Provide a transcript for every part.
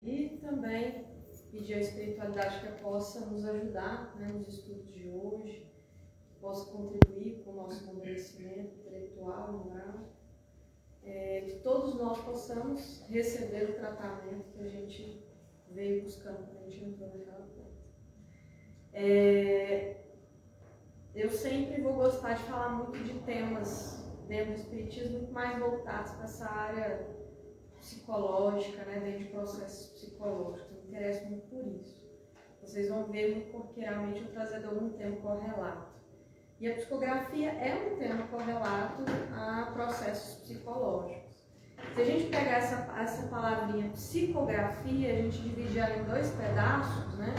E também pedir à espiritualidade que possa nos ajudar, né, nos estudos de hoje, que possa contribuir com o nosso amadurecimento intelectual, moral, que todos nós possamos receber o tratamento que a gente veio buscando quando a gente entrou naquela porta. Eu sempre vou gostar de falar muito de temas dentro do espiritismo muito mais voltados para essa área psicológica, né, dentro de processos psicológicos. Eu me interesso muito por isso. Vocês vão ver muito corriqueiramente eu trazendo algum tema correlato. E a psicografia é um tema correlato a processos psicológicos. Se a gente pegar essa palavrinha psicografia, a gente divide ela em dois pedaços, né?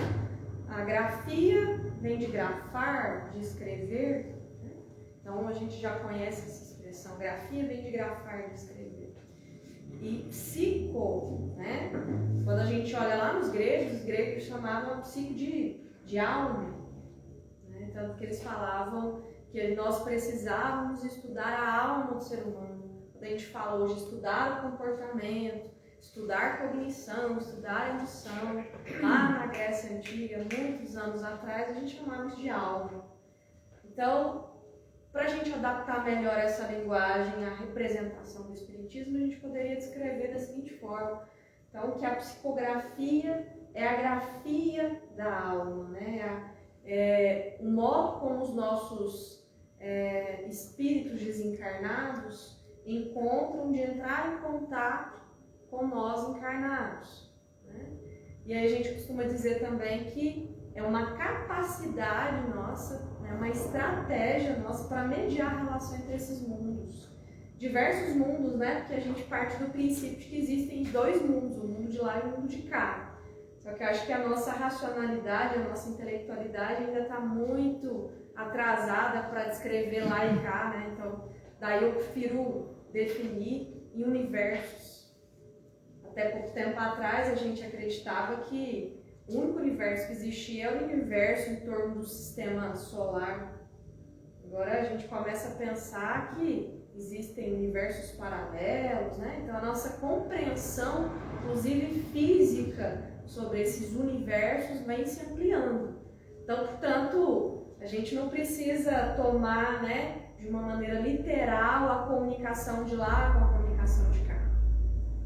A grafia vem de grafar, de escrever, né? Então a gente já conhece essa expressão. Grafia vem de grafar, de escrever. E psico, né? Quando a gente olha lá nos gregos, os gregos chamavam a psique de alma. Né? Tanto que eles falavam que nós precisávamos estudar a alma do ser humano. Quando a gente fala hoje estudar o comportamento, estudar cognição, estudar emoção, lá na Grécia Antiga, muitos anos atrás, a gente chamava isso de alma. Então, para a gente adaptar melhor essa linguagem à representação do espiritismo, a gente poderia descrever da seguinte forma. Então, que a psicografia é a grafia da alma, né? O modo como os nossos espíritos desencarnados encontram de entrar em contato com nós encarnados, né? E aí a gente costuma dizer também que é uma capacidade nossa, né, uma estratégia nossa para mediar a relação entre esses mundos. Diversos mundos, né? Porque a gente parte do princípio de que existem dois mundos, o mundo de lá e o mundo de cá. Só que eu acho que a nossa racionalidade, a nossa intelectualidade ainda está muito atrasada para descrever lá e cá, né? Então, daí eu prefiro definir em universos. Até pouco tempo atrás a gente acreditava que o único universo que existia é o universo em torno do sistema solar. Agora a gente começa a pensar que existem universos paralelos, né? Então a nossa compreensão, inclusive física, sobre esses universos vem se ampliando. Então, portanto, a gente não precisa tomar, né, de uma maneira literal a comunicação de lá com a comunicação de cá.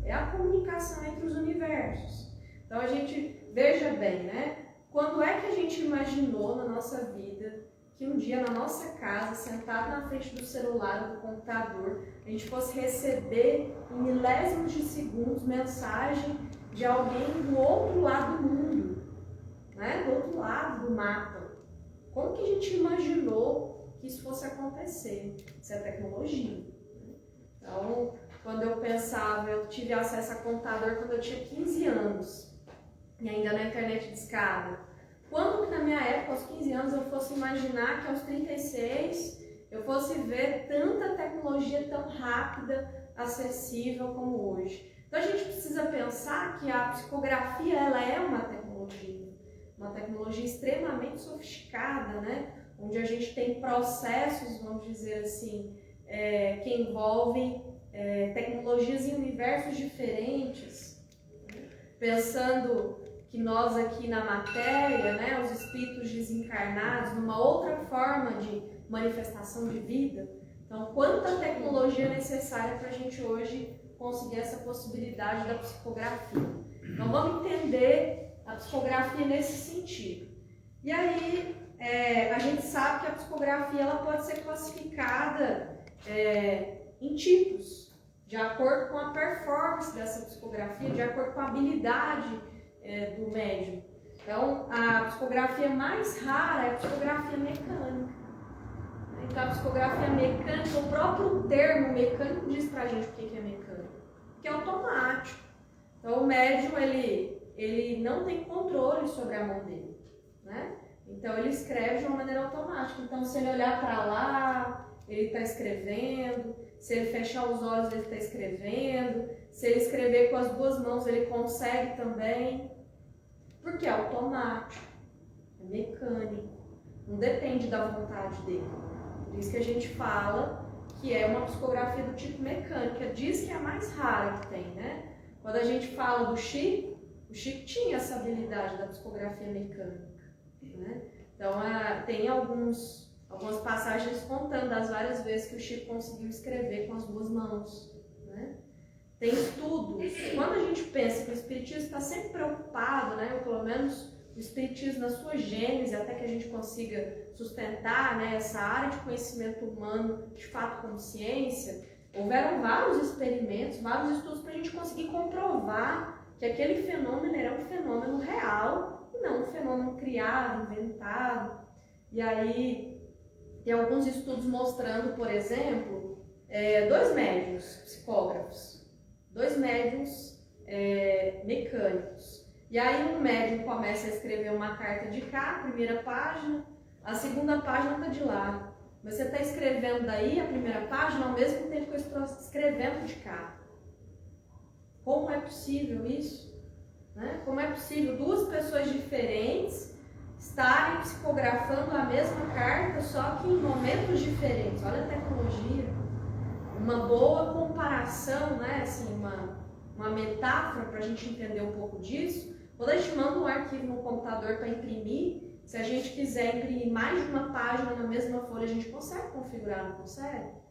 É a comunicação entre os universos. Então a gente, veja bem, né? Quando é que a gente imaginou na nossa vida que um dia na nossa casa, sentado na frente do celular ou do computador, a gente fosse receber em milésimos de segundos mensagem de alguém do outro lado do mundo, né? Do outro lado do mapa? Como que a gente imaginou que isso fosse acontecer? Isso é tecnologia. Então, quando eu pensava, eu tive acesso a computador quando eu tinha 15 anos, e ainda na internet de escada. Quando que na minha época, aos 15 anos, eu fosse imaginar que aos 36 eu fosse ver tanta tecnologia tão rápida, acessível como hoje? Então a gente precisa pensar que a psicografia ela é uma tecnologia extremamente sofisticada, né? Onde a gente tem processos, vamos dizer assim, que envolvem tecnologias em universos diferentes, pensando que nós aqui na matéria, né, os espíritos desencarnados, numa outra forma de manifestação de vida. Então, quanta tecnologia é necessária para a gente hoje conseguir essa possibilidade da psicografia. Então, vamos entender a psicografia nesse sentido. E aí, a gente sabe que a psicografia ela pode ser classificada em tipos, de acordo com a performance dessa psicografia, de acordo com a habilidade do médium. Então, a psicografia mais rara é a psicografia mecânica. Então, a psicografia mecânica, o próprio termo mecânico diz pra gente o que é mecânico, que é automático. Então, o médium, ele não tem controle sobre a mão dele, né? Então, ele escreve de uma maneira automática. Então, se ele olhar para lá, ele está escrevendo. Se ele fechar os olhos, ele está escrevendo. Se ele escrever com as duas mãos, ele consegue também. Porque é automático, é mecânico, não depende da vontade dele. Por isso que a gente fala que é uma psicografia do tipo mecânica. Diz que é a mais rara que tem, né? Quando a gente fala do Chico, O Chico tinha essa habilidade da psicografia mecânica, né? Então, tem algumas passagens contando as várias vezes que o Chico conseguiu escrever com as duas mãos, né? Tem estudos. Quando a gente pensa que o Espiritismo está sempre preocupado, né, ou pelo menos o Espiritismo na sua gênese, até que a gente consiga sustentar, né, essa área de conhecimento humano de fato como ciência, houveram vários experimentos, vários estudos para a gente conseguir comprovar que aquele fenômeno era um fenômeno real e não um fenômeno criado, inventado. E aí tem alguns estudos mostrando, por exemplo, 2 médiuns psicógrafos, 2 médiuns mecânicos. E aí um médium começa a escrever uma carta de cá, primeira página, a segunda página está de lá. Mas você está escrevendo daí a primeira página ao mesmo tempo que eu estou escrevendo de cá. Como é possível isso? Né? Como é possível 2 pessoas diferentes estarem psicografando a mesma carta, só que em momentos diferentes? Olha a tecnologia. Uma boa comparação, né? Assim, uma metáfora para a gente entender um pouco disso. Quando a gente manda um arquivo no computador para imprimir, se a gente quiser imprimir mais de uma página na mesma folha, a gente consegue configurar, não consegue?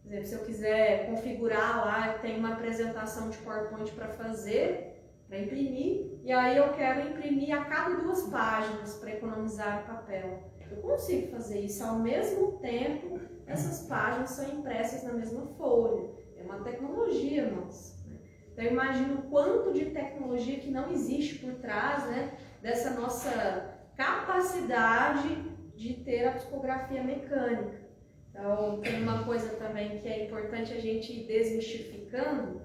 Por exemplo, se eu quiser configurar lá, eu tenho uma apresentação de PowerPoint para fazer, para imprimir, e aí eu quero imprimir a cada 2 páginas para economizar papel. Eu consigo fazer isso ao mesmo tempo, essas páginas são impressas na mesma folha. É uma tecnologia nossa. Né? Então eu imagino o quanto de tecnologia que não existe por trás, né, dessa nossa capacidade de ter a psicografia mecânica. Então, tem uma coisa também que é importante a gente ir desmistificando.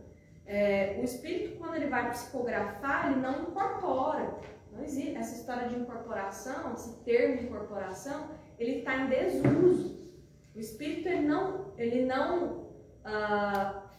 O espírito, quando ele vai psicografar, ele não incorpora. Não existe essa história de incorporação, esse termo incorporação, ele está em desuso. O espírito, ele não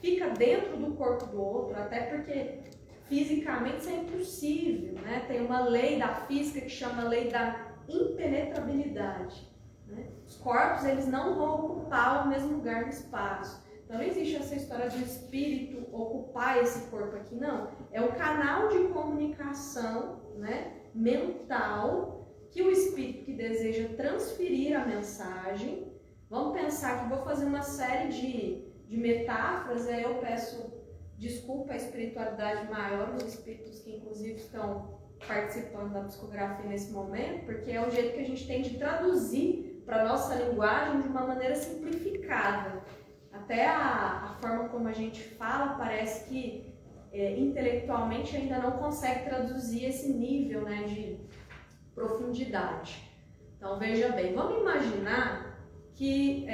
fica dentro do corpo do outro, até porque fisicamente isso é impossível, né? Tem uma lei da física que chama lei da impenetrabilidade. Né? Os corpos, eles não vão ocupar o mesmo lugar no espaço. Então não existe essa história do espírito ocupar esse corpo aqui, não. É o canal de comunicação, né, mental que o espírito que deseja transferir a mensagem. Vamos pensar que vou fazer uma série de metáforas, aí eu peço desculpa à espiritualidade maior, os espíritos que inclusive estão participando da psicografia nesse momento, porque é o jeito que a gente tem de traduzir para a nossa linguagem de uma maneira simplificada. Até a forma como a gente fala parece que intelectualmente ainda não consegue traduzir esse nível, né, de profundidade. Então veja bem, vamos imaginar que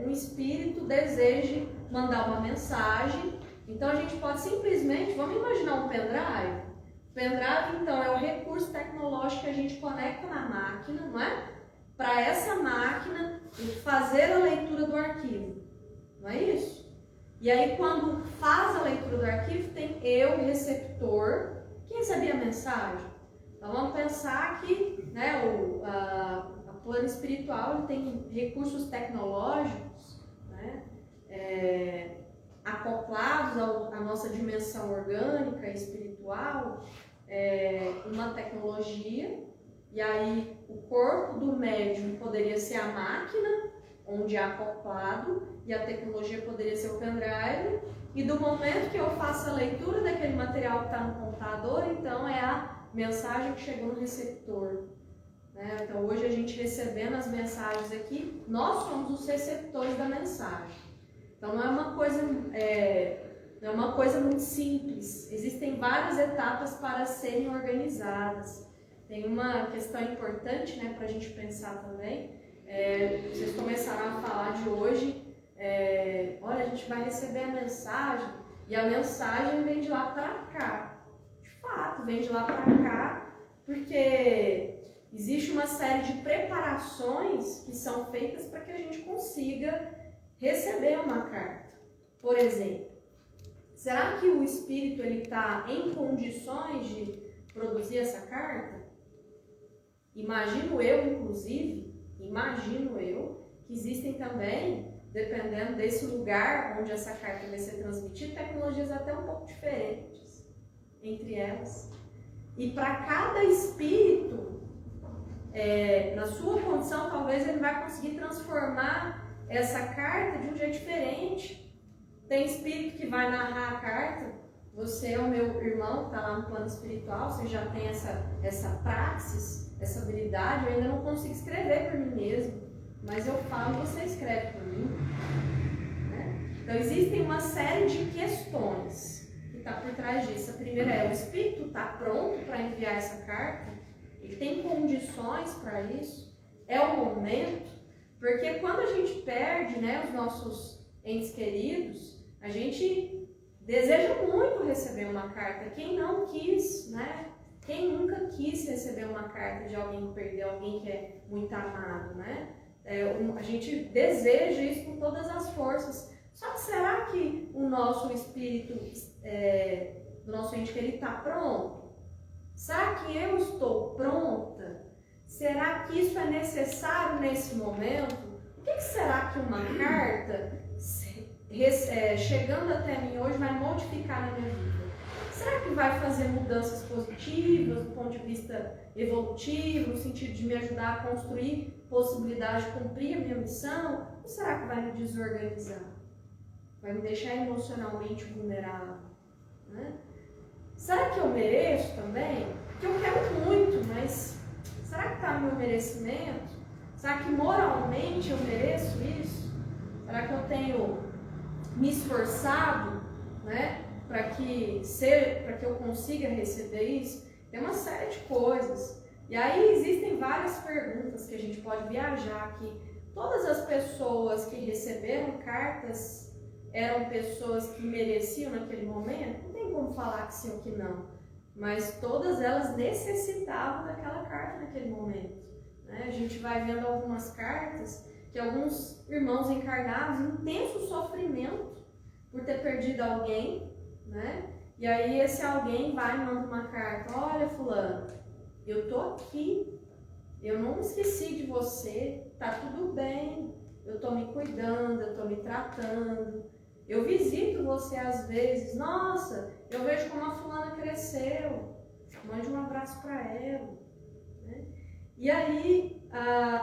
um espírito deseje mandar uma mensagem. Então a gente pode simplesmente, vamos imaginar um pendrive. O pendrive, então, é o recurso tecnológico que a gente conecta na máquina, não é? Para essa máquina fazer a leitura do arquivo, não é isso? E aí quando faz a leitura do arquivo, tem eu, receptor, que recebia a mensagem. Então vamos pensar que, né, a plano espiritual ele tem recursos tecnológicos, né, acoplados à nossa dimensão orgânica e espiritual, uma tecnologia, e aí o corpo do médium poderia ser a máquina, onde é acoplado, e a tecnologia poderia ser o pendrive, e do momento que eu faço a leitura daquele material que está no computador, então é a mensagem que chegou no receptor. Né? Então hoje a gente recebendo as mensagens aqui, nós somos os receptores da mensagem. Então não é uma coisa muito simples, existem várias etapas para serem organizadas. Tem uma questão importante, né, para a gente pensar também. Vocês começaram a falar de hoje, olha, a gente vai receber a mensagem e a mensagem vem de lá para cá. De fato, vem de lá para cá, porque existe uma série de preparações que são feitas para que a gente consiga receber uma carta. Por exemplo, será que o espírito está em condições de produzir essa carta? Imagino eu, inclusive, que existem também, dependendo desse lugar onde essa carta vai ser transmitida, tecnologias até um pouco diferentes entre elas. E para cada espírito, na sua condição, talvez ele vai conseguir transformar essa carta de um jeito diferente. Tem espírito que vai narrar a carta. Você é o meu irmão, que está lá no plano espiritual, você já tem essa praxis, essa habilidade. Eu ainda não consigo escrever por mim mesmo, mas eu falo, você escreve por mim. Né? Então existem uma série de questões que está por trás disso. A primeira é, o espírito está pronto para enviar essa carta? Ele tem condições para isso? É o momento? Porque quando a gente perde, né, os nossos entes queridos, a gente deseja muito receber uma carta. Quem não quis, né? Quem nunca quis receber uma carta de alguém que perdeu, alguém que é muito amado, né? A gente deseja isso com todas as forças. Só que será que o nosso espírito, do nosso ente querido, está pronto? Será que eu estou pronta? Será que isso é necessário nesse momento? O que será que uma carta chegando até mim hoje vai modificar na minha vida? Será que vai fazer mudanças positivas do ponto de vista evolutivo, no sentido de me ajudar a construir possibilidade de cumprir a minha missão? Ou será que vai me desorganizar? Vai me deixar emocionalmente vulnerável? Né? Será que eu mereço também? Porque eu quero muito, mas será que está no meu merecimento? Será que moralmente eu mereço isso? Será que eu tenho me esforçado, né, para que eu consiga receber isso? Tem uma série de coisas. E aí existem várias perguntas que a gente pode viajar aqui. Todas as pessoas que receberam cartas eram pessoas que mereciam naquele momento? Não tem como falar que sim ou que não. Mas todas elas necessitavam daquela carta naquele momento. Né? A gente vai vendo algumas cartas que alguns irmãos encarnados, intenso sofrimento por ter perdido alguém, né? E aí esse alguém vai e manda uma carta: olha, fulano, eu tô aqui, eu não me esqueci de você, tá tudo bem, eu tô me cuidando, eu tô me tratando, eu visito você às vezes, nossa, eu vejo como a fulana cresceu, mande um abraço para ela, né? E aí,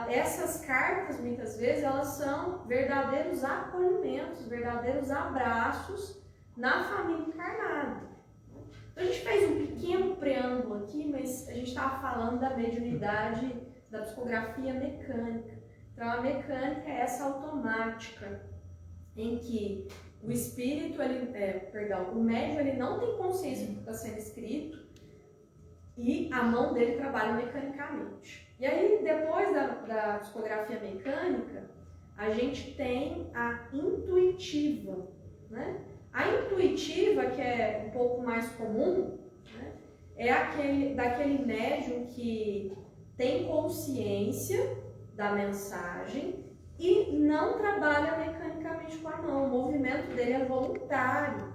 essas cartas, muitas vezes, elas são verdadeiros acolhimentos, verdadeiros abraços na família encarnada. Então, a gente fez um pequeno preâmbulo aqui, mas a gente estava falando da mediunidade, da psicografia mecânica. Então, a mecânica é essa automática, em que o espírito, o médium, ele não tem consciência do que está sendo escrito, e a mão dele trabalha mecanicamente. E aí, depois da psicografia mecânica, a gente tem a intuitiva, né? A intuitiva, que é um pouco mais comum, né, é daquele médium que tem consciência da mensagem e não trabalha mecanicamente com a mão. O movimento dele é voluntário.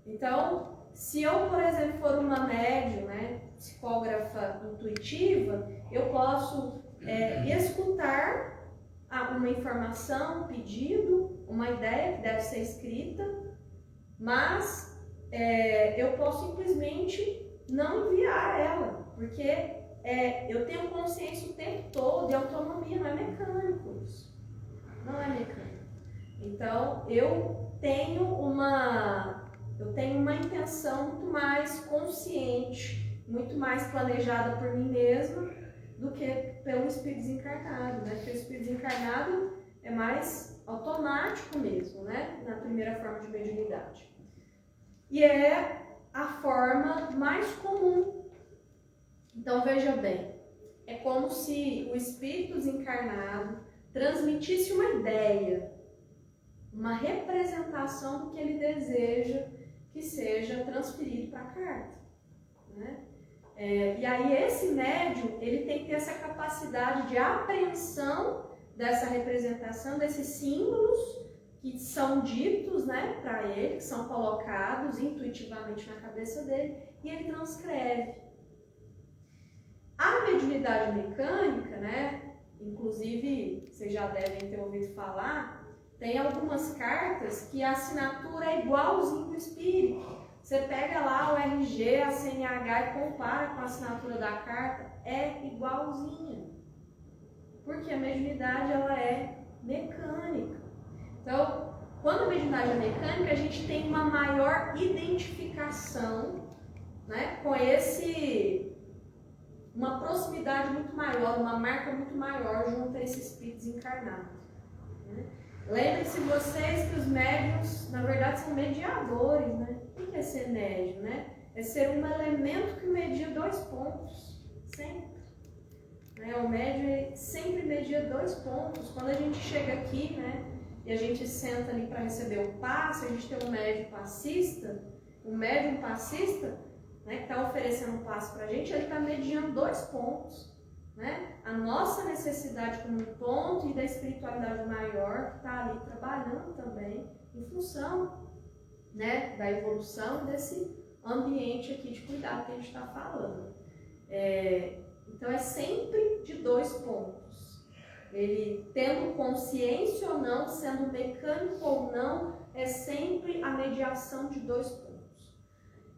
Então, se eu, por exemplo, for uma médium, né, psicógrafa intuitiva, eu posso escutar uma informação, um pedido, uma ideia que deve ser escrita, mas eu posso simplesmente não enviar ela, porque eu tenho consciência o tempo todo de autonomia, não é mecânico isso. Não é mecânico. Então, eu tenho uma intenção muito mais consciente, muito mais planejada por mim mesma do que pelo espírito desencarnado, né? Porque o espírito desencarnado é mais automático mesmo, né? Na primeira forma de mediunidade. E é a forma mais comum. Então, veja bem, é como se o espírito desencarnado transmitisse uma ideia, uma representação do que ele deseja que seja transferido para a carta, né? E aí esse médium, ele tem que ter essa capacidade de apreensão dessa representação, desses símbolos que são ditos, né, para ele, que são colocados intuitivamente na cabeça dele, e ele transcreve. A mediunidade mecânica, né, inclusive vocês já devem ter ouvido falar, tem algumas cartas que a assinatura é igualzinho do espírito. Você pega lá o RG, a CNH e compara com a assinatura da carta, é igualzinha. Porque a mediunidade ela é mecânica. Então, quando a mediunidade é mecânica, a gente tem uma maior identificação, né, com uma proximidade muito maior, uma marca muito maior junto a esse espírito desencarnado. Né? Lembrem-se vocês que os médiuns, na verdade, são mediadores, né? O que é ser médium, né? É ser um elemento que media 2 pontos, sempre. Né? O médium sempre media 2 pontos. Quando a gente chega aqui, né, e a gente senta ali para receber o passe, a gente tem um médium passista, o médium passista, né, que está oferecendo um passe para a gente, ele está mediando 2 pontos. Né? A nossa necessidade como um ponto e da espiritualidade maior que está ali trabalhando também em função, né, da evolução desse ambiente aqui de cuidado que a gente está falando. Então é sempre de 2 pontos. Ele tendo consciência ou não, sendo mecânico ou não, é sempre a mediação de 2 pontos.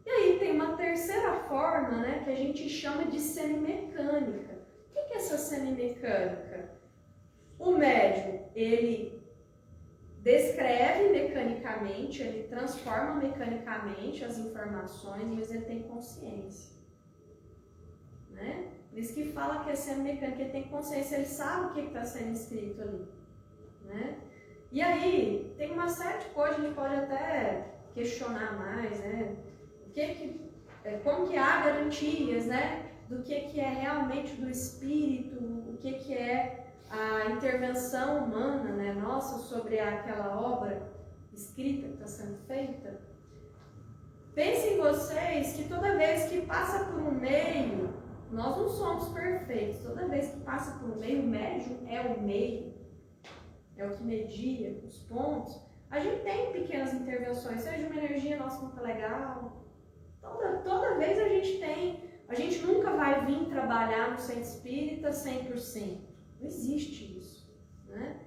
E aí tem uma terceira forma, né, que a gente chama de semimecânica. O que é essa semimecânica? O médium, ele descreve mecanicamente, ele transforma mecanicamente as informações, mas ele tem consciência. Né? Por isso que fala que é semimecânica, ele tem consciência, ele sabe o que está sendo escrito ali. Né? E aí, tem uma série de coisas, a gente pode até questionar mais, né? Como que há garantias, né? Do que é realmente do espírito, o que é a intervenção humana, né, nossa, sobre aquela obra escrita que está sendo feita. Pensem vocês que toda vez que passa por um meio, nós não somos perfeitos, toda vez que passa por um meio, o médium é o meio, é o que media os pontos, a gente tem pequenas intervenções, seja uma energia, nossa, muito legal, toda vez a gente tem. A gente nunca vai vir trabalhar no centro espírita 100%. Não existe isso. Né?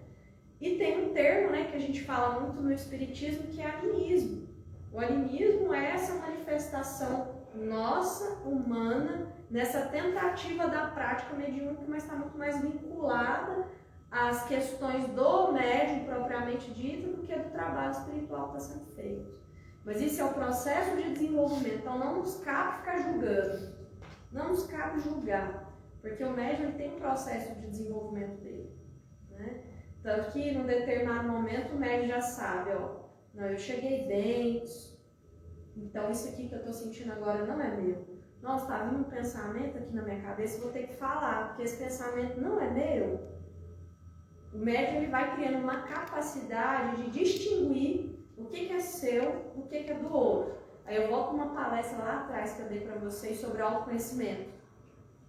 E tem um termo, né, que a gente fala muito no espiritismo, que é animismo. O animismo é essa manifestação nossa, humana, nessa tentativa da prática mediúnica, mas está muito mais vinculada às questões do médium propriamente dito do que do trabalho espiritual que está sendo feito. Mas isso é o processo de desenvolvimento, então não nos cabe ficar julgando. Não nos cabe julgar, porque o médium tem um processo de desenvolvimento dele. Né? Tanto que, num determinado momento, o médium já sabe, ó, não, eu cheguei bem, então isso aqui que eu estou sentindo agora não é meu. Nossa, está vindo um pensamento aqui na minha cabeça, vou ter que falar, porque esse pensamento não é meu. O médium ele vai criando uma capacidade de distinguir o que é seu, o que é do outro. Aí eu volto uma palestra lá atrás que eu dei para vocês sobre autoconhecimento.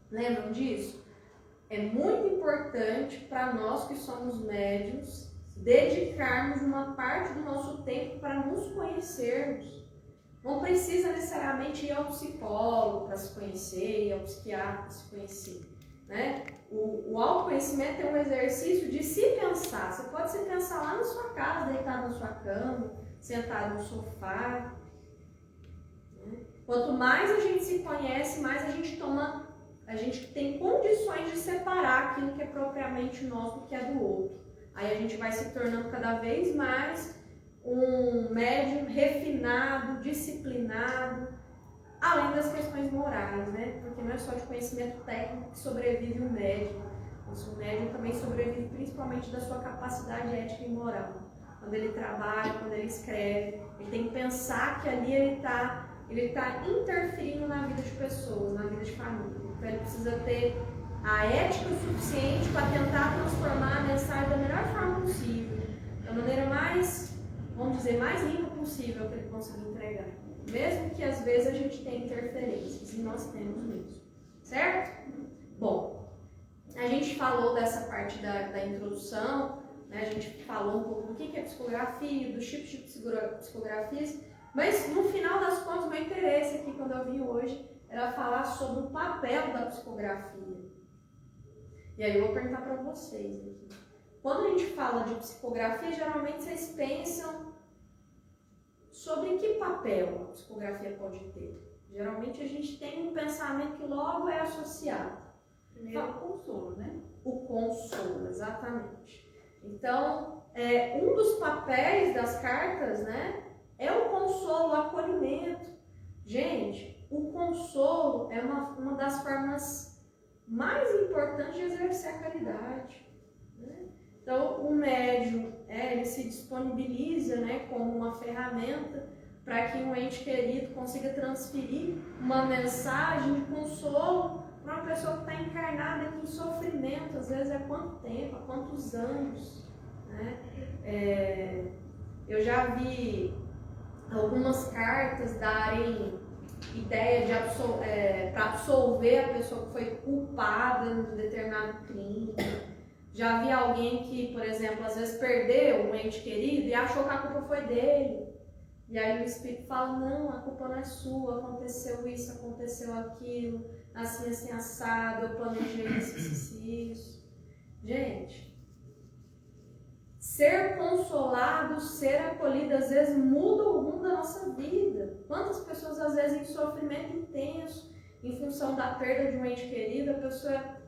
Lembram disso? É muito importante para nós que somos médiuns dedicarmos uma parte do nosso tempo para nos conhecermos. Não precisa necessariamente ir ao psicólogo para se conhecer, ir ao psiquiatra para se conhecer. Né? O autoconhecimento é um exercício de se pensar. Você pode se pensar lá na sua casa, deitado na sua cama, sentado no sofá. Quanto mais a gente se conhece, mais a gente tem condições de separar aquilo que é propriamente nosso do que é do outro. Aí a gente vai se tornando cada vez mais um médium refinado, disciplinado, além das questões morais, né? Porque não é só de conhecimento técnico que sobrevive o médium. O médium também sobrevive principalmente da sua capacidade ética e moral. Quando ele trabalha, quando ele escreve, ele tem que pensar que ali ele está interferindo na vida de pessoas, na vida de família. Então ele precisa ter a ética suficiente para tentar transformar a mensagem da melhor forma possível, da maneira mais, vamos dizer, mais limpa possível que ele conseguir entregar. Mesmo que às vezes a gente tenha interferências, e nós temos mesmo. Certo? Bom, a gente falou dessa parte da introdução, né? A gente falou um pouco do que é psicografia, dos tipos de psicografias, mas no final das contas, o meu interesse aqui, quando eu vim hoje, era falar sobre o papel da psicografia. E aí eu vou perguntar para vocês aqui. Quando a gente fala de psicografia, geralmente vocês pensam sobre que papel a psicografia pode ter. Geralmente a gente tem um pensamento que logo é associado. Primeiro o consolo, né? O consolo, exatamente. Então, um dos papéis das cartas, né, é o consolo, o acolhimento. Gente, o consolo é uma das formas mais importantes de exercer a caridade. Né? Então, o médium, ele se disponibiliza, né, como uma ferramenta para que um ente querido consiga transferir uma mensagem de consolo para uma pessoa que está encarnada em sofrimento, às vezes há quanto tempo, há quantos anos. Né? Eu já vi algumas cartas darem ideia de para absolver a pessoa que foi culpada de determinado crime. Já vi alguém que, por exemplo, às vezes perdeu um ente querido e achou que a culpa foi dele. E aí o Espírito fala, não, a culpa não é sua, aconteceu isso, aconteceu aquilo, assim, assado, eu planejei isso. Gente, ser consolado, ser acolhido, às vezes muda o rumo da nossa vida. Quantas pessoas, às vezes, em sofrimento intenso, em função da perda de um ente querido, a pessoa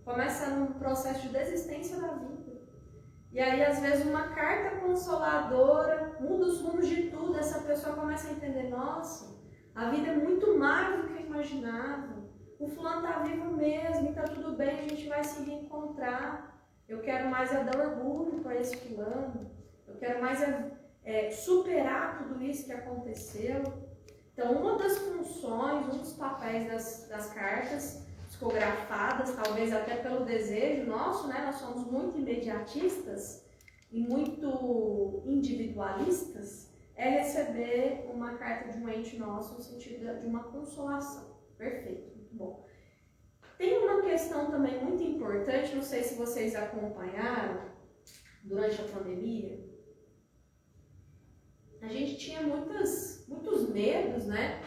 começa num processo de desistência da vida. E aí, às vezes, uma carta consoladora muda os rumos de tudo. Essa pessoa começa a entender, nossa, a vida é muito mais do que eu imaginava. O fulano está vivo mesmo, e está tudo bem, a gente vai se reencontrar. Eu quero mais dar orgulho para esse fulano. Eu quero mais superar tudo isso que aconteceu. Então, uma das funções, um dos papéis das cartas psicografadas, talvez até pelo desejo nosso, né? Nós somos muito imediatistas e muito individualistas, é receber uma carta de um ente nosso no sentido de uma consolação. Perfeito, muito bom. Tem uma questão também muito importante, não sei se vocês acompanharam durante a pandemia. A gente tinha muitos medos, né?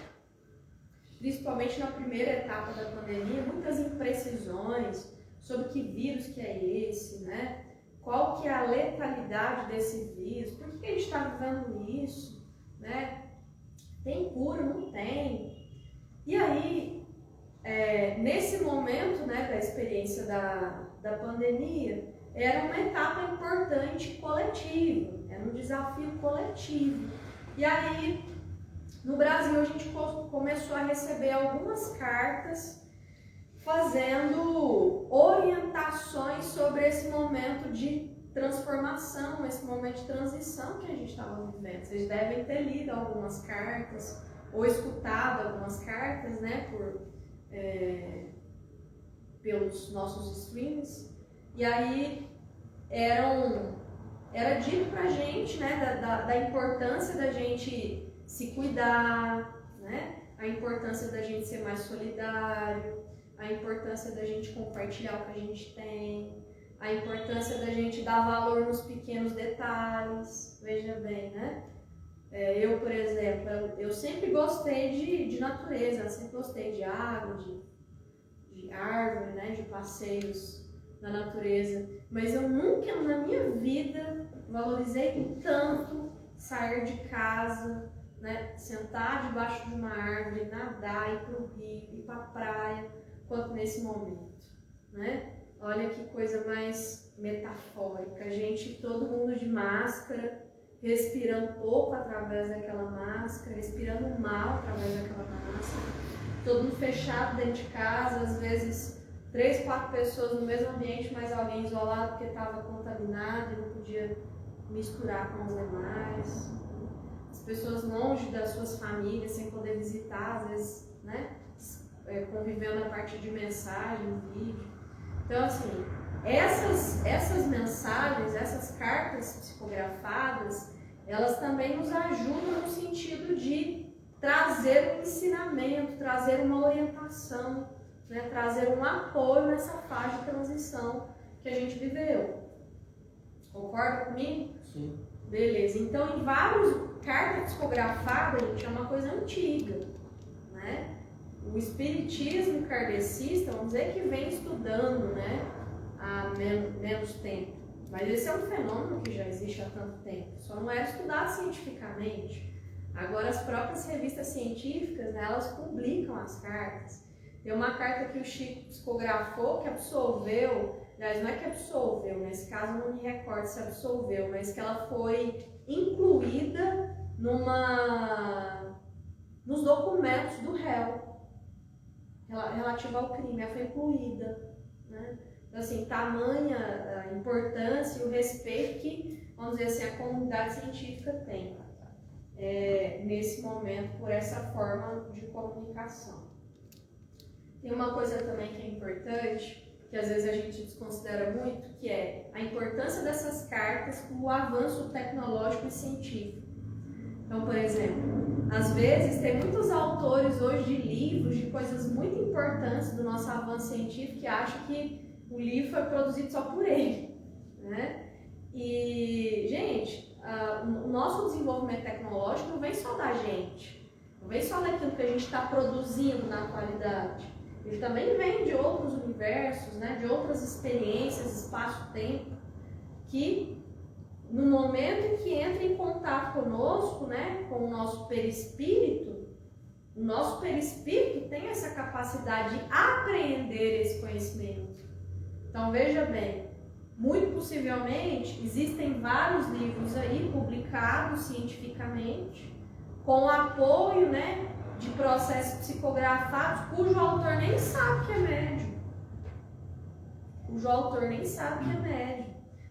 Principalmente na primeira etapa da pandemia, muitas imprecisões sobre que vírus que é esse, né? Qual que é a letalidade desse vírus, por que a gente está vivendo isso, né? Tem cura, não tem? E aí, nesse momento, né, da experiência da pandemia, era uma etapa importante coletiva, era um desafio coletivo. E aí, no Brasil, a gente começou a receber algumas cartas fazendo orientações sobre esse momento de transformação, esse momento de transição que a gente estava vivendo. Vocês devem ter lido algumas cartas ou escutado algumas cartas, né, pelos nossos streams. E aí era dito pra gente, né, da importância da gente se cuidar, né? A importância da gente ser mais solidário, a importância da gente compartilhar o que a gente tem, a importância da gente dar valor nos pequenos detalhes. Veja bem, né? Eu, por exemplo, eu sempre gostei de natureza, eu sempre gostei de água, de árvore, né? De passeios na natureza, mas eu nunca na minha vida valorizei tanto sair de casa, né, sentar debaixo de uma árvore, nadar, ir para o rio, ir para a praia, quanto nesse momento, né? Olha que coisa mais metafórica, a gente, todo mundo de máscara, respirando pouco através daquela máscara, respirando mal através daquela máscara, todo mundo fechado dentro de casa, às vezes 3, 4 pessoas no mesmo ambiente, mas alguém isolado porque estava contaminado e não podia misturar com os demais. As pessoas longe das suas famílias, sem poder visitar, às vezes, né, convivendo a partir de mensagem, vídeo. Então, assim, essas mensagens, essas cartas psicografadas, elas também nos ajudam no sentido de trazer um ensinamento, trazer uma orientação, né, trazer um apoio nessa fase de transição que a gente viveu. Concorda comigo? Sim. Beleza. Então, em vários carta psicografada, gente, é uma coisa antiga, né? O espiritismo kardecista, vamos dizer que vem estudando, né, há menos tempo. Mas esse é um fenômeno que já existe há tanto tempo. Só não era estudado cientificamente. Agora, as próprias revistas científicas, né, elas publicam as cartas. Tem uma carta que o Chico psicografou, que absolveu, aliás, não é que absolveu, nesse caso não me recordo se absolveu, mas que ela foi incluída nos documentos do réu relativo ao crime, ela foi incluída, né? Então, assim, tamanha a importância e o respeito que, vamos dizer assim, a comunidade científica tem nesse momento por essa forma de comunicação. Tem uma coisa também que é importante, que às vezes a gente desconsidera muito, que é a importância dessas cartas para o avanço tecnológico e científico. Então, por exemplo, às vezes tem muitos autores hoje de livros, de coisas muito importantes do nosso avanço científico que acham que o livro foi produzido só por ele, né? E, gente, o nosso desenvolvimento tecnológico não vem só da gente, não vem só daquilo que a gente está produzindo na atualidade. Ele também vem de outros universos, né, de outras experiências, espaço-tempo, que no momento em que entra em contato conosco, né, com o nosso perispírito tem essa capacidade de apreender esse conhecimento. Então, veja bem, muito possivelmente existem vários livros aí publicados cientificamente, com apoio, né, de processos psicografados, cujo autor nem sabe que é médium.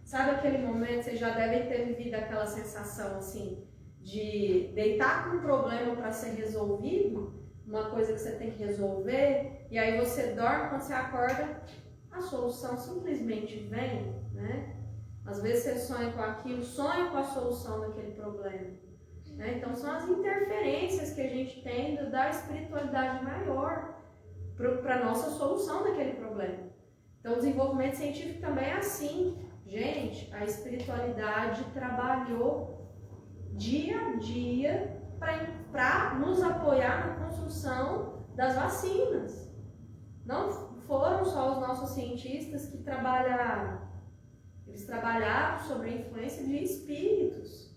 Sabe aquele momento, vocês já devem ter vivido aquela sensação assim, de deitar com um problema para ser resolvido, uma coisa que você tem que resolver, e aí você dorme, quando você acorda, a solução simplesmente vem, né? Às vezes você sonha com aquilo, sonha com a solução daquele problema. Né? Então são as interferências que a gente tem da espiritualidade maior para a nossa solução daquele problema. Então o desenvolvimento científico também é assim. Gente, a espiritualidade trabalhou dia a dia para nos apoiar na construção das vacinas. Não foram só os nossos cientistas que trabalharam. Eles trabalharam sobre a influência de espíritos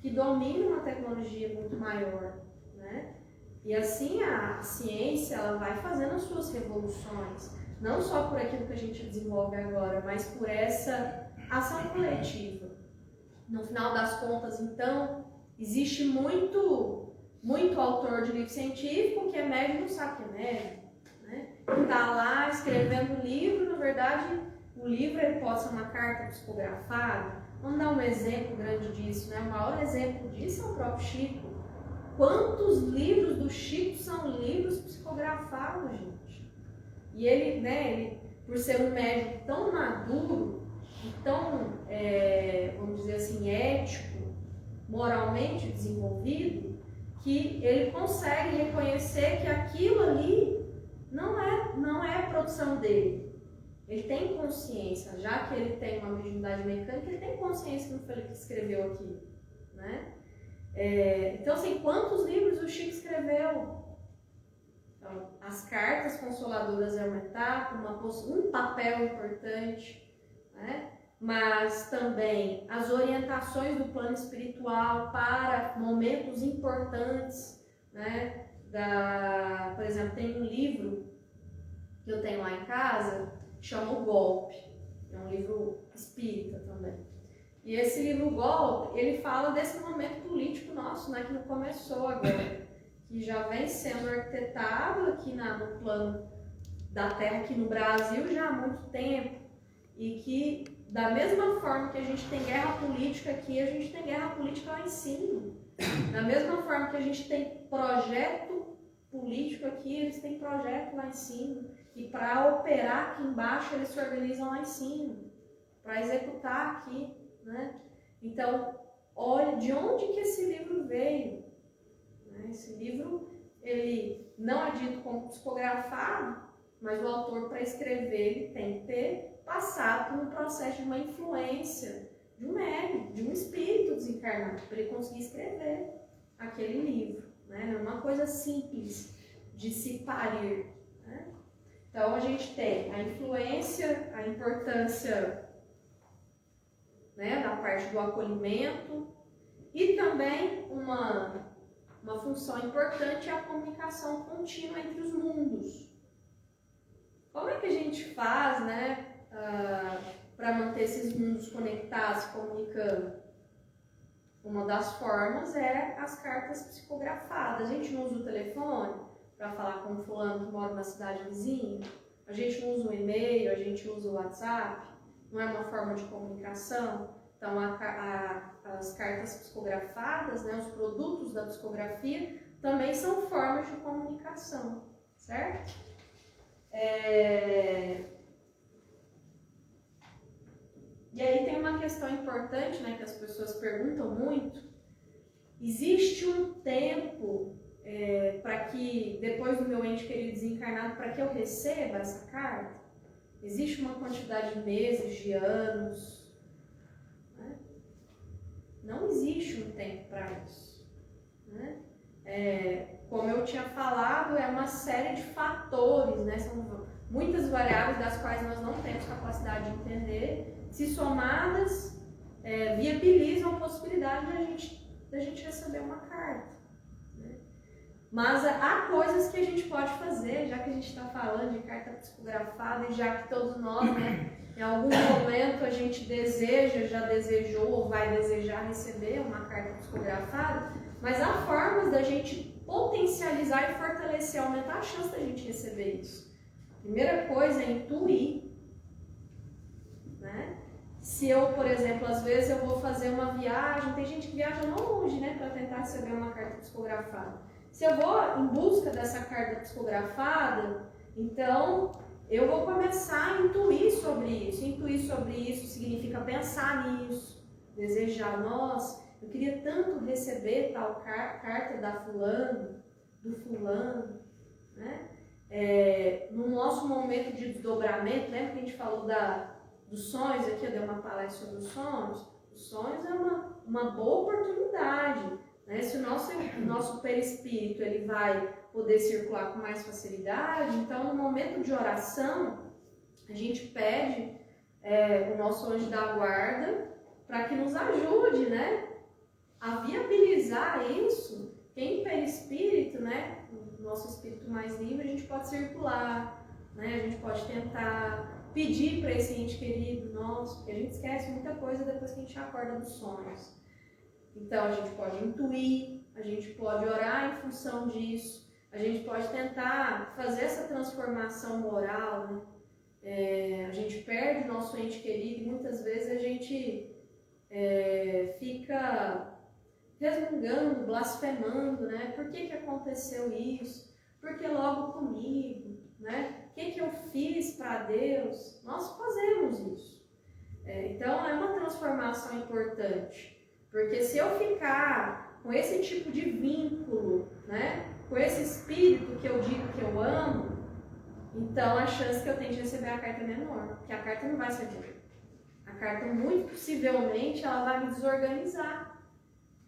que dominam uma tecnologia muito maior, né? E assim a ciência ela vai fazendo as suas revoluções, não só por aquilo que a gente desenvolve agora, mas por essa ação coletiva. No final das contas, então, existe muito autor de livro científico que é médium e não sabe que é médium, né? Está lá escrevendo um livro, na verdade, o livro ele pode ser uma carta psicografada. Vamos dar um exemplo grande disso, né? O maior exemplo disso é o próprio Chico. Quantos livros do Chico são livros psicografados, gente? E ele, né, ele, por ser um médium tão maduro e tão, vamos dizer assim, ético, moralmente desenvolvido, que ele consegue reconhecer que aquilo ali não é a produção dele. Ele tem consciência, já que ele tem uma mediunidade mecânica, ele tem consciência do que ele escreveu aqui, né? Então, assim, quantos livros o Chico escreveu? Então, as cartas consoladoras é uma etapa, um papel importante, né? Mas também as orientações do plano espiritual para momentos importantes, né? Por exemplo, tem um livro que eu tenho lá em casa, chama O Golpe, é um livro espírita também. E esse livro O Golpe, ele fala desse momento político nosso, né, que não começou agora, que já vem sendo arquitetado aqui no plano da Terra, aqui no Brasil, já há muito tempo, e que da mesma forma que a gente tem guerra política aqui, a gente tem guerra política lá em cima. Da mesma forma que a gente tem projeto político aqui, eles têm projeto lá em cima. E para operar aqui embaixo, eles se organizam lá em cima. Para executar aqui, né? Então, olha de onde que esse livro veio. Né? Esse livro, ele não é dito como psicografado, mas o autor, para escrever, ele tem que ter passado por um processo de uma influência de um médium, de um espírito desencarnado, para ele conseguir escrever aquele livro. Né? Não é uma coisa simples de se parir. Né? Então, a gente tem a influência, a importância, né, da parte do acolhimento e também uma uma função importante é a comunicação contínua entre os mundos. Como é que a gente faz, né, para manter esses mundos conectados, se comunicando? Uma das formas é as cartas psicografadas. A gente não usa o telefone para falar com fulano que mora na cidade vizinha. A gente não usa o e-mail, a gente usa o WhatsApp. Não é uma forma de comunicação. Então, as cartas psicografadas, né, os produtos da psicografia, também são formas de comunicação, certo? E aí tem uma questão importante, né, que as pessoas perguntam muito. Existe um tempo para que, depois do meu ente querido desencarnado, para que eu receba essa carta? Existe uma quantidade de meses, de anos? Né? Não existe um tempo para isso. Né? Como eu tinha falado, é uma série de fatores, né? São muitas variáveis das quais nós não temos capacidade de entender, se somadas, viabilizam a possibilidade da gente receber uma carta. Né? Mas há coisas que a gente pode fazer, já que a gente está falando de carta psicografada e já que todos nós, né, em algum momento a gente deseja, já desejou ou vai desejar receber uma carta psicografada, mas há formas da gente potencializar e fortalecer, aumentar a chance da gente receber isso. Primeira coisa é intuir. Né? Se eu, por exemplo, às vezes eu vou fazer uma viagem, tem gente que viaja longe, né, para tentar receber uma carta psicografada. Se eu vou em busca dessa carta psicografada, então eu vou começar a intuir sobre isso. Intuir sobre isso significa pensar nisso, desejar, nossa, eu queria tanto receber tal carta da fulano, do fulano, né? No nosso momento de desdobramento, lembra que a gente falou dos sonhos aqui, eu dei uma palestra sobre os sonhos. Os sonhos é uma boa oportunidade, né? Se o nosso perispírito ele vai poder circular com mais facilidade, então no momento de oração a gente pede o nosso anjo da guarda para que nos ajude, né, a viabilizar isso. Em perispírito, né, o nosso espírito mais livre, a gente pode circular, né, a gente pode tentar pedir para esse ente querido nosso, porque a gente esquece muita coisa depois que a gente acorda dos sonhos. Então a gente pode intuir, a gente pode orar em função disso, a gente pode tentar fazer essa transformação moral, né? A gente perde o nosso ente querido e muitas vezes a gente fica resmungando, blasfemando, né? Por que aconteceu isso? Por que logo comigo? Né? O que eu fiz para Deus? Nós fazemos isso. Então é uma transformação importante, porque se eu ficar com esse tipo de vínculo, né? Com esse espírito que eu digo que eu amo, então a chance que eu tenho de receber a carta é menor, porque a carta não vai ser boa. A carta, muito possivelmente, ela vai me desorganizar.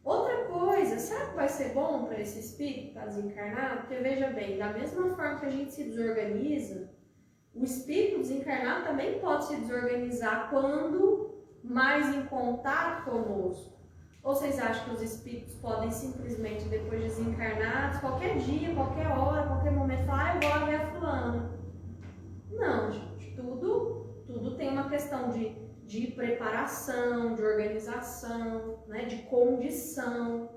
Outra coisa, será que vai ser bom para esse espírito que está desencarnado? Porque veja bem, da mesma forma que a gente se desorganiza, o espírito desencarnado também pode se desorganizar quando mais em contato conosco. Ou vocês acham que os espíritos podem simplesmente, depois de desencarnados, qualquer dia, qualquer hora, qualquer momento, falar, eu vou ver a fulana? Não, gente, tudo tem uma questão de preparação, de organização, né, de condição.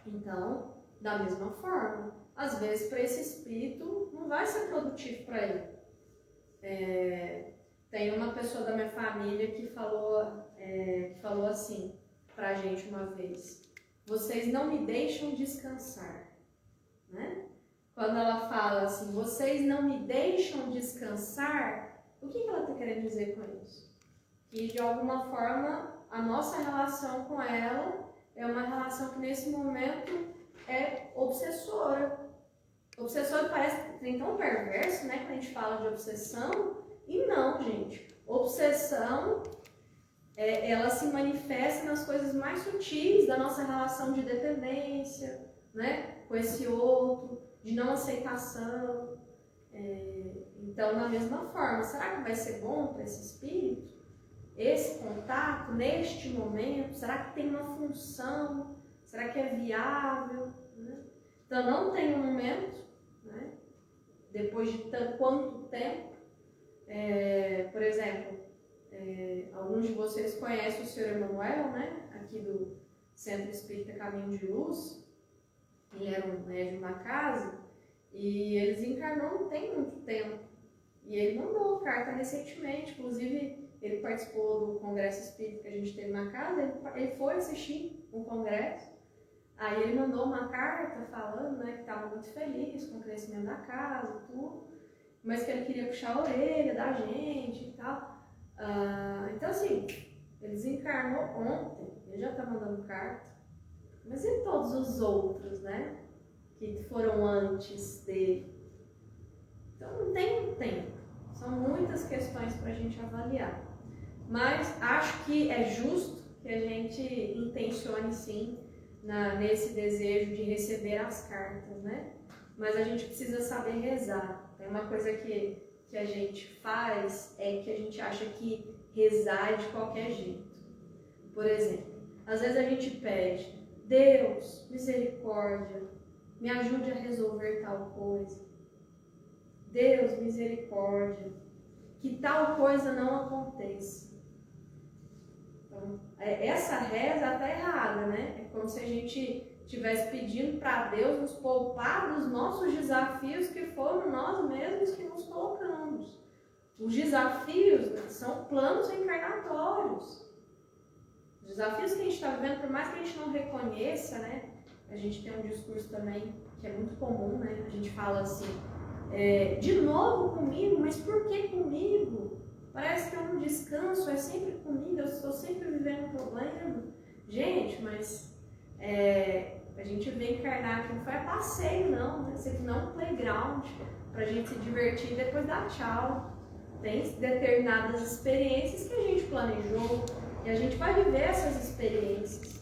Então, da mesma forma, às vezes para esse espírito não vai ser produtivo para ele. Tem uma pessoa da minha família que falou assim pra gente uma vez: vocês não me deixam descansar, né? Quando ela fala assim, vocês não me deixam descansar, o que ela está querendo dizer com isso? Que de alguma forma a nossa relação com ela é uma relação que nesse momento é obsessora. Obsessor parece que tão perverso, né, quando a gente fala de obsessão, e não, gente. Obsessão, ela se manifesta nas coisas mais sutis da nossa relação de dependência, né, com esse outro, de não aceitação. Então, da mesma forma, será que vai ser bom para esse espírito? Esse contato, neste momento, será que tem uma função? Será que é viável? Né? Então, não tem um momento, né? Depois de quanto tempo? Por exemplo, alguns de vocês conhecem o Sr. Emanuel, né? Aqui do Centro Espírita Caminho de Luz. Ele era um médium na casa e ele desencarnou não tem muito tempo. E ele mandou carta recentemente, inclusive ele participou do congresso espírita que a gente teve na casa, ele foi assistir um congresso. Aí ele mandou uma carta falando, né, que estava muito feliz com o crescimento da casa e tudo, mas que ele queria puxar a orelha da gente e tal. Então assim, ele desencarnou ontem, ele já está mandando carta. Mas e todos os outros, né? Que foram antes dele? Então não tem um tempo. São muitas questões para a gente avaliar. Mas acho que é justo que a gente intencione sim nesse desejo de receber as cartas, né? Mas a gente precisa saber rezar. Tem uma coisa que a gente faz é que a gente acha que rezar é de qualquer jeito. Por exemplo, às vezes a gente pede: Deus, misericórdia, me ajude a resolver tal coisa. Deus, misericórdia, que tal coisa não aconteça. Então, essa reza está errada, né? É como se a gente estivesse pedindo para Deus nos poupar dos nossos desafios que foram nós mesmos que nos colocamos. Os desafios, né, são planos encarnatórios. Os desafios que a gente está vivendo, por mais que a gente não reconheça, né? A gente tem um discurso também que é muito comum, né? A gente fala assim, de novo comigo, mas por que comigo? Parece que eu não descanso, é sempre comigo, eu estou sempre vivendo um problema. Gente, mas a gente veio encarnar aqui, não foi a passeio não, né? Isso aqui não é um playground para a gente se divertir e depois dar tchau. Tem determinadas experiências que a gente planejou e a gente vai viver essas experiências.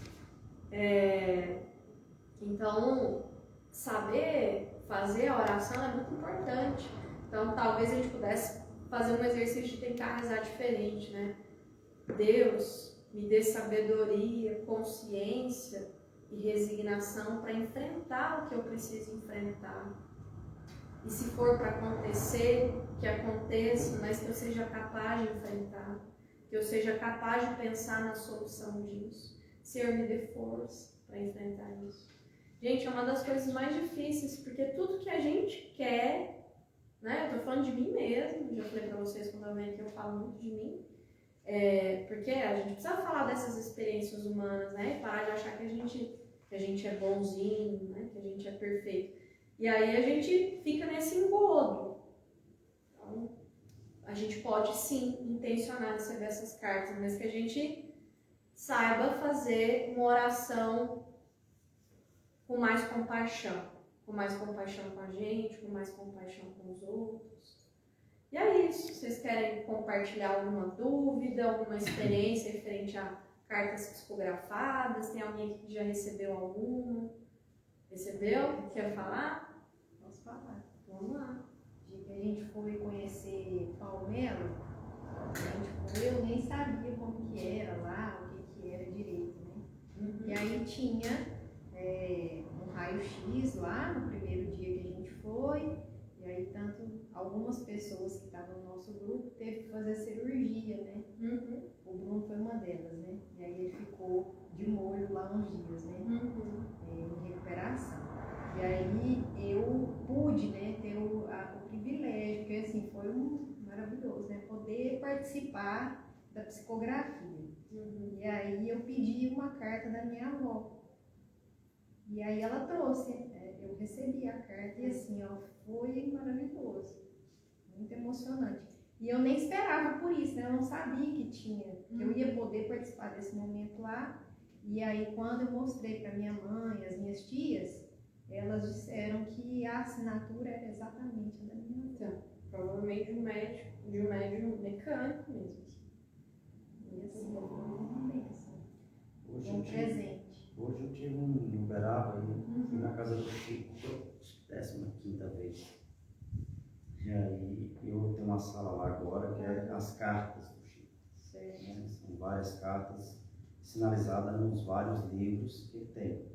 Então, saber fazer a oração é muito importante. Então, talvez a gente pudesse fazer um exercício de tentar rezar diferente, né? Deus, me dê sabedoria, consciência e resignação para enfrentar o que eu preciso enfrentar. E se for para acontecer, que aconteça, mas que eu seja capaz de enfrentar, que eu seja capaz de pensar na solução disso. Senhor, me dê força para enfrentar isso. Gente, é uma das coisas mais difíceis, porque tudo que a gente quer, né? Eu tô falando de mim mesmo, já falei para vocês quando eu venho aqui, eu falo muito de mim, porque a gente precisa falar dessas experiências humanas, né? E parar de achar que a gente é bonzinho, né? Que a gente é perfeito. E aí a gente fica nesse engodo. Então, a gente pode sim intencionar receber essas cartas, mas que a gente saiba fazer uma oração com mais compaixão com a gente, com mais compaixão com os outros. E é isso. Vocês querem compartilhar alguma dúvida, alguma experiência referente a cartas psicografadas? Tem alguém aqui que já recebeu alguma? Recebeu? Quer falar? Posso falar. Vamos lá. Dia que a gente foi conhecer Palmelo, eu nem sabia como que era lá, o que era direito, né? E aí tinha um raio-x lá no primeiro dia que a gente foi, e aí algumas pessoas que estavam no nosso grupo teve que fazer cirurgia, né? O Bruno foi uma delas, né? E aí ele ficou de molho lá uns dias, né? Em recuperação. E aí eu pude, né, ter o privilégio, porque assim, foi maravilhoso, né? Poder participar da psicografia. E aí eu pedi uma carta da minha avó. E aí ela trouxe, eu recebi a carta e assim, ó, foi maravilhoso, muito emocionante. E eu nem esperava por isso, né? Eu não sabia que eu ia poder participar desse momento lá. E aí quando eu mostrei para minha mãe, as minhas tias, elas disseram que a assinatura era exatamente a da minha avó. Então, provavelmente de um médium mecânico mesmo. E assim, foi uma bênção. Um presente. Hoje eu tive um Uberaba aí, fui na casa do Chico, 15ª vez. E aí eu tenho uma sala lá agora que é as cartas do Chico. Né? São várias cartas sinalizadas nos vários livros que ele tem.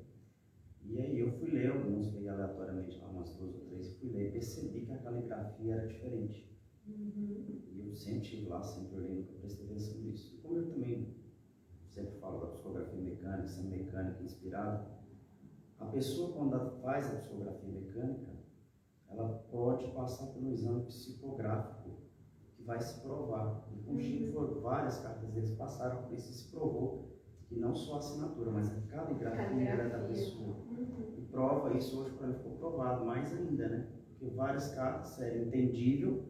E aí eu fui ler alguns, peguei aleatoriamente lá umas 2 ou 3, fui ler e percebi que a caligrafia era diferente. E eu sempre estive lá, sempre olhei, nunca prestei atenção nisso. E como eu também sempre falo da psicografia mecânica, sendo mecânica inspirada, a pessoa quando ela faz a psicografia mecânica, ela pode passar pelo exame psicográfico que vai se provar. E com o Chico foram várias cartas deles passaram por isso e se provou que não só a assinatura, mas a caligrafia era da pessoa. E prova isso hoje para mim ficou provado, mais ainda, né? Porque várias cartas eram entendível,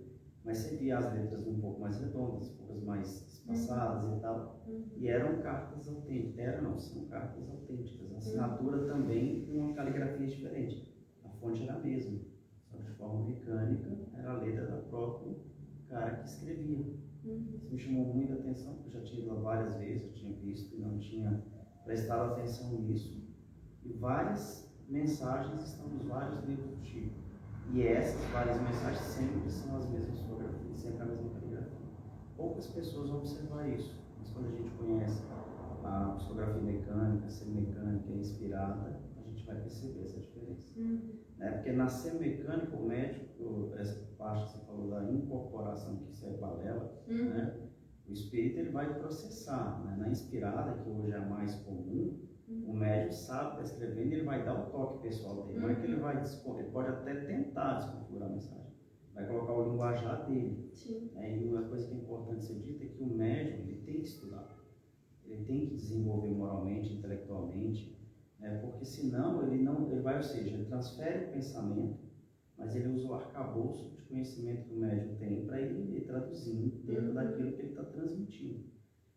mas você via as letras um pouco mais redondas, um pouco mais espaçadas e tal. E eram cartas autênticas, são cartas autênticas. A assinatura também com uma caligrafia diferente. A fonte era a mesma, só que de forma mecânica era a letra do próprio cara que escrevia. Isso me chamou muita atenção, porque eu já tinha ido lá várias vezes, eu tinha visto e não tinha prestado atenção nisso. E várias mensagens estão nos vários livros do Chico. E essas várias mensagens sempre são as mesmas fotografias, sempre a mesma caligrafia. Poucas pessoas vão observar isso, mas quando a gente conhece a psicografia mecânica, a semimecânica inspirada, a gente vai perceber essa diferença. Porque na semimecânica, o médico, essa parte que você falou da incorporação, que isso é balela, né? O espírito ele vai processar. Né? Na inspirada, que hoje é a mais comum, o médico sabe que está escrevendo e ele vai dar o toque pessoal dele. Não é que ele vai ele pode até tentar desconfigurar a mensagem, vai colocar o linguajar dele. E uma coisa que é importante ser dita é que o médico ele tem que estudar, ele tem que desenvolver moralmente, intelectualmente, porque senão ele vai, ou seja, ele transfere o pensamento, mas ele usa o arcabouço de conhecimento que o médico tem para ele ir traduzindo dentro daquilo que ele está transmitindo.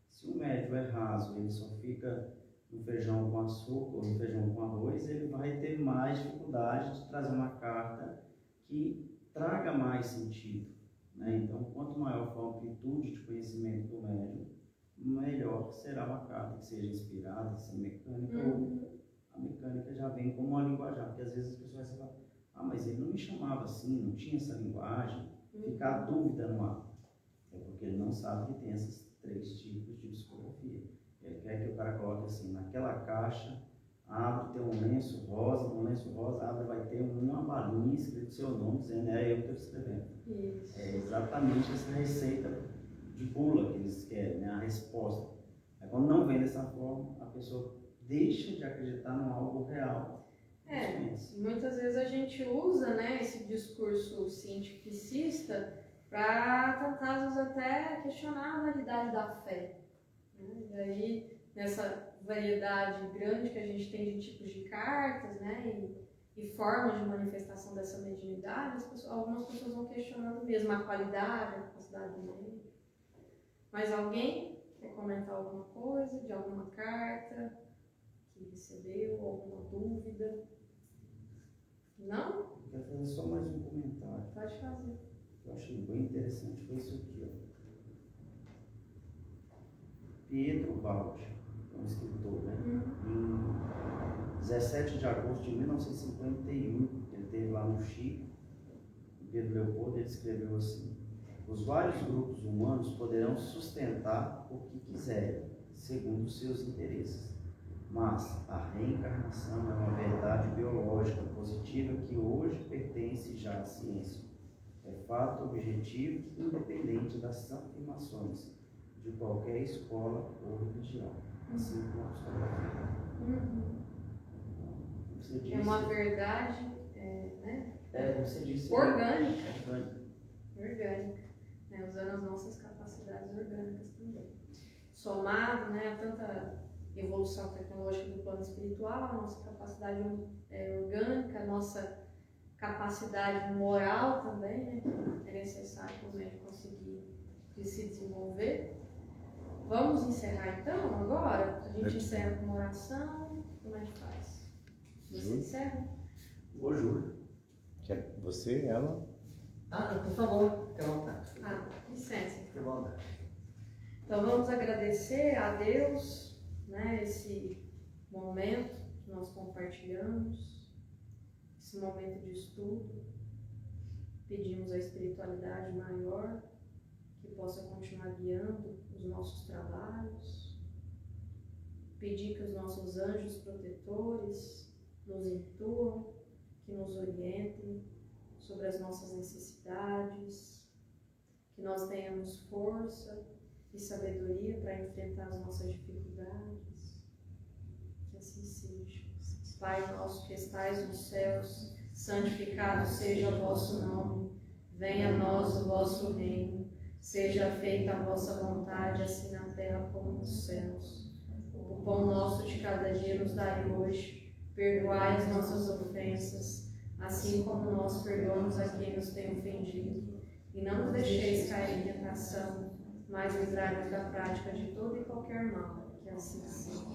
Se o médico é raso, ele só fica no feijão com açúcar ou no feijão com arroz, ele vai ter mais dificuldade de trazer uma carta que traga mais sentido. Né? Então, quanto maior for a amplitude de conhecimento do médium, melhor será uma carta que seja inspirada, seja mecânica, ou a mecânica já vem como uma linguagem, porque às vezes as pessoas falam, mas ele não me chamava assim, não tinha essa linguagem, fica a dúvida no ar. É porque ele não sabe que tem esses 3 tipos de psicografia. Ele quer que o cara coloque assim, naquela caixa, abre, tem um lenço rosa, no lenço rosa abre, vai ter uma balinha escrito seu nome, dizendo, é eu que estou escrevendo. Isso. É exatamente essa receita de bula que eles querem, né? A resposta. Aí, quando não vem dessa forma, a pessoa deixa de acreditar em algo real. Muitas vezes a gente usa, né, esse discurso cientificista para tentar, às vezes, até questionar a validade da fé. E aí, nessa variedade grande que a gente tem de tipos de cartas, né, e formas de manifestação dessa mediunidade, algumas pessoas vão questionando mesmo a qualidade, a capacidade do meio. Mas alguém quer comentar alguma coisa de alguma carta que recebeu, alguma dúvida? Não? Eu quero fazer só mais um comentário. Pode fazer. Eu achei bem interessante, foi isso aqui, ó. Pietro Baldi, um escritor, né? Em 17 de agosto de 1951, ele esteve lá no Chile, Pedro Leopoldo, ele escreveu assim: os vários grupos humanos poderão sustentar o que quiserem, segundo os seus interesses. Mas a reencarnação é uma verdade biológica positiva que hoje pertence já à ciência. É fato objetivo independente das afirmações de qualquer escola ou religião, assim como a psicografia. Você disse, é uma verdade, né? Você disse orgânica. Né? Usando as nossas capacidades orgânicas também. Somado, né, a tanta evolução tecnológica do plano espiritual, a nossa capacidade orgânica, a nossa capacidade moral também, né, é necessário para o médico conseguir se desenvolver. Vamos encerrar então agora? A gente encerra com uma oração, como é que faz? Você encerra? Ô, Júlio. Quer você, ela? Por favor, fique à vontade. Licença. Fique à vontade. Então vamos agradecer a Deus, né, esse momento que nós compartilhamos, esse momento de estudo. Pedimos a espiritualidade maior que possa continuar guiando os nossos trabalhos. Pedir que os nossos anjos protetores nos intuam, que nos orientem sobre as nossas necessidades, que nós tenhamos força e sabedoria para enfrentar as nossas dificuldades. Que assim seja. Pai nosso que estais nos céus, santificado seja o vosso nome. Venha a nós o vosso reino. Seja feita a vossa vontade, assim na terra como nos céus. O pão nosso de cada dia nos dai hoje. Perdoai as nossas ofensas, assim como nós perdoamos a quem nos tem ofendido. E não nos deixeis cair em tentação, mas livrai-nos da prática de todo e qualquer mal. Que assim seja.